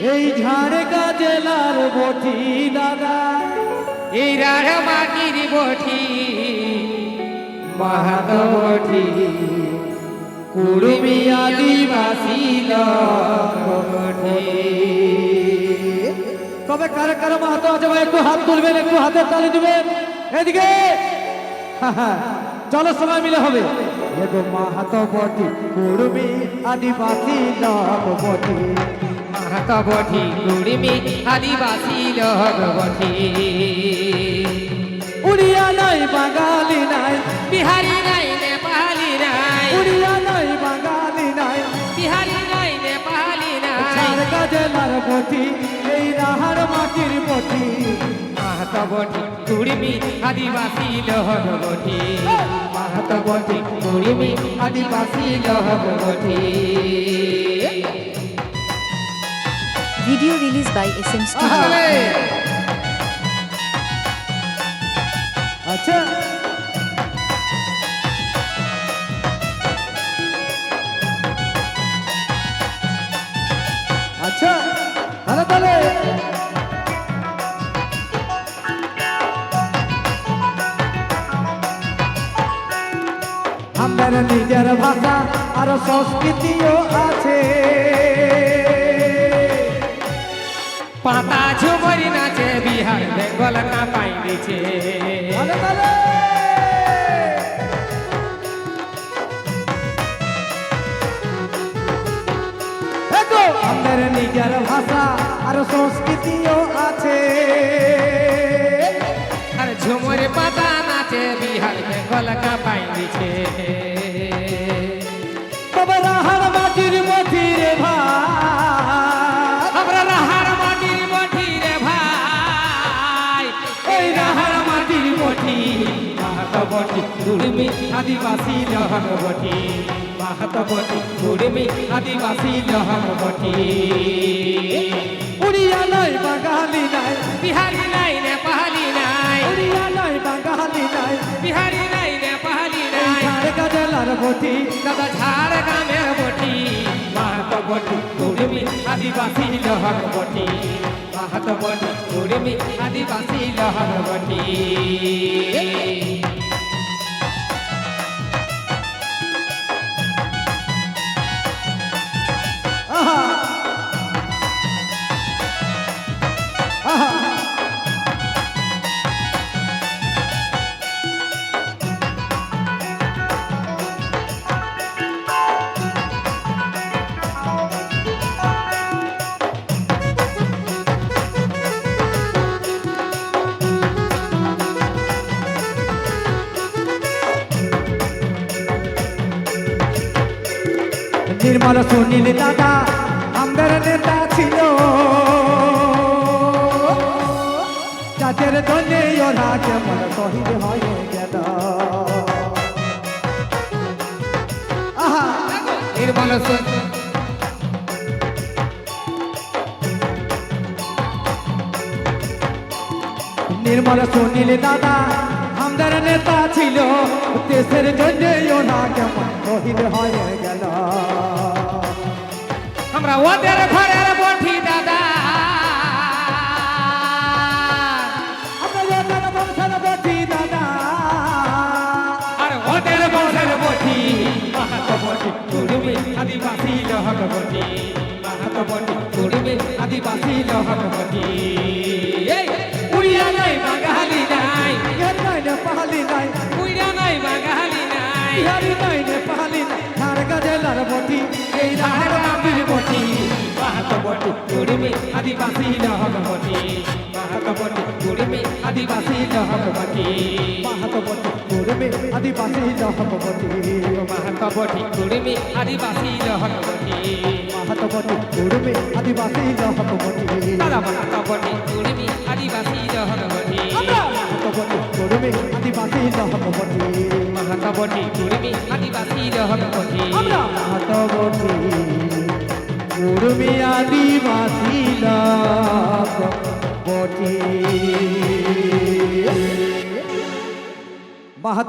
এই ঝাড়গা জেলার বটি দাদা, এই রাঢ় মাটির বটি, মাহাতো বটি, কুড়মি আদিবাসী বটি। তবে কারে কারে মাহাতো আছে ভাই একটু হাত তুলবেন, একটু হাতের তালি দিবেন। এদিকে চলো সময় মিলে হবে। এগো মাহাতো বটি, কুড়মি আদিবাসী বটি, মাহাতো বটি, কুড়মি আদিবাসী বটি। উড়িয়া নাই বাঙালি নাই, বিহারি নাই, নেপালি নাই, উড়িয়া নাই বাঙালি নাই, বিহারি নাই, নেপালি নাই। ঝাড়গা জেলার বটি, এই রাহার মাটির বটি। মাহাতো বটি, কুড়মি আদিবাসী বটি, মাহাতো বটি, কুড়মি আদিবাসী বটি। Video released by SM Studio. আচ্ছা আচ্ছা তাহলে তাহলে আমাদের নিজের ভাষা আর সংস্কৃতিও আছে। পাতা ঝুমরি নাচে, বিহার বেঙ্গল না পাই দিছে। তাহলে তাহলে আমাদের নিজের ভাষা আর সংস্কৃতিও আছে। আর ঝুমরে পাতা নাচে, বিহার বেঙ্গল না পাই দিছে। তবে রাহার মাটির বটি রে ভাই, আমরা রাহার মাটির বটি রে ভাই, এই রাহার মাটির বটি। মাহাতো বটি, কুড়মি আদিবাসী বটি, মাহাতো বটি, কুড়মি আদিবাসী বটি। উড়িয়া নাই বাঙালি নাই, বিহারি নাই, নেপালি নাই, উড়িয়া নাই বাঙালি নাই, বিহারি নাই, নেপালি এই নাই। ঝাড়গা জেলার বটি। দাদা ঝাড়গ্রামের বটি, মাহাতো বটি, কুড়মি আদিবাসী বটি, মাহাতো বটি, কুড়মি আদিবাসী বটি। আহা আহা নির্মল সুনীল দাদা আমাদের নেতা ছিল, যাদের জন্য ওরা কেমন শহীদ হয়ে গেল। আহা নির্মল নির্মল সুনীল দাদা আমাদের নেতা ছিল, দেশের জন্য ওরা কেমন শহীদ হয়ে গেল। আমরা ওদের ঘরের বটি দাদা, আমরা ওদের বংশের বটি দাদা, আর ওদের বংশের বটি, মাহাতো বটি, কুড়মি আদিবাসী বটি, মাহাতো বটি, কুড়মি আদিবাসী বটি। এই উড়িয়া নাই, বাঙালি নাই, বিহার নাই নেপালি নাই, উড়িয়া নাই, বাঙালি নাই, বিহারি নাই নেপালি নাই, ঝাড়গা জেলার বটি, এই রাহার মাটির বটি। মাহাতো বটি, কুড়মি আদিবাসী বটি, মাহাতো বটি, কুড়মি আদিবাসী বটি, মাহাতো বটি, কুড়মি আদিবাসী বটি, মাহাতো বটি, কুড়মি আদিবাসী বটি। মাহাতো বটি, কুড়মি আদিবাসী বটি। দাদা মাহাতো বটি, কুড়মি আদিবাসী বটি, মাহাতো বটি, কুড়মি আদিবাসী বটি। মাহাতো বটি, কুড়মি আদিবাসী বটি। আমরা মাহাতো বটি, কুড়মি আদিবাসী বটি। মাহাতো